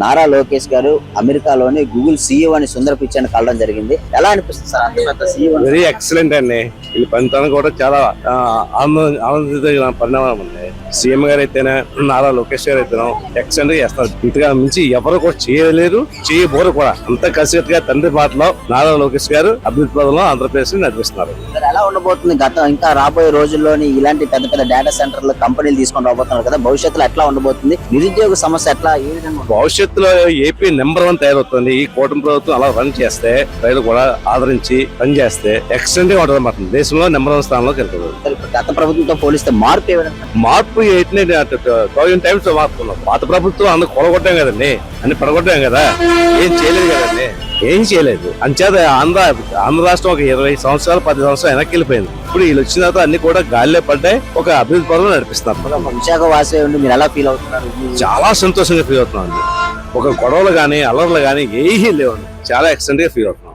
నారా లోకేష్ గారు అమెరికాలోని Google CEO అని సుందర పిచాయిని కలవడం జరిగింది. ఎలా అనిపిస్తుంది సార్? అంత పెద్ద సీఈఓ వెరీ ఎక్సలెంట్ అండి. ఈ పనితనం కూడా చాలా ఆనందించదగిన పరిణామం ఉంది. సీఎం గారు అయితేనే, నారా లోకేష్ గారు అయితేనే ఎక్సలెంట్ గా చేస్తారు. ఇంతగా మించి ఎవరు కూడా చేయలేరు, చేయబోరు కూడా. అంత కసిగా తండ్రి మాటలో నారా లోకేష్ గారు అభివృద్ధి పదంలో ఆంధ్రప్రదేశ్ ని నడిపిస్తున్నారు. ఎలా ఉండబోతుంది ఇంకా రాబోయే రోజుల్లోని ఇలాంటి పెద్ద పెద్ద డేటా సెంటర్లు కంపెనీలు తీసుకొని రాబోతున్నారు కదా, భవిష్యత్తులో ఎట్లా ఉండబోతుంది? నిరుద్యోగ సమస్య ఎట్లా, ఏ విధంగా? భవిష్యత్తులో ఏపీ నెంబర్ 1 తయారవుతుంది. ఈ కూటమి ప్రభుత్వం అలా రన్ చేస్తే, రైలు కూడా ఆదరించి రన్ చేస్తే ఎక్సలెంట్ గా ఉంటుంది అన్నమాట. దేశంలో నెంబర్ 1 స్థానంలోకి వెళ్తుంది. గత ప్రభుత్వంతో పోలిస్తే మార్పు ఏ విధంగా? మార్పు 1000 టైమ్స్ మార్పుకున్నాం. పాత ప్రభుత్వం అందరూ కొలగొట్టాం కదండి, అన్ని పడగొట్టాం కదా, ఏం చేయలేదు కదండి, ఏం చేయలేదు. అంచేత ఆంధ్ర రాష్ట్రం ఒక 20 సంవత్సరాలు 10 సంవత్సరాలు వెనక్కి వెళ్ళిపోయింది. ఇప్పుడు వీళ్ళు వచ్చిన తర్వాత అన్ని కూడా గాలిలో పడ్డాయి, ఒక అభివృద్ధి పరంగా నడిపిస్తున్నారు. విశాఖ వాసి ఉండి మీరు ఎలా ఫీల్ అవుతున్నారు? చాలా సంతోషంగా ఫీల్ అవుతున్నాం. ఒక గొడవలు గానీ అల్లర్లు గానీ ఏమీ లేవండి. చాలా ఎక్సలెంట్ గా ఫీల్ అవుతున్నాం.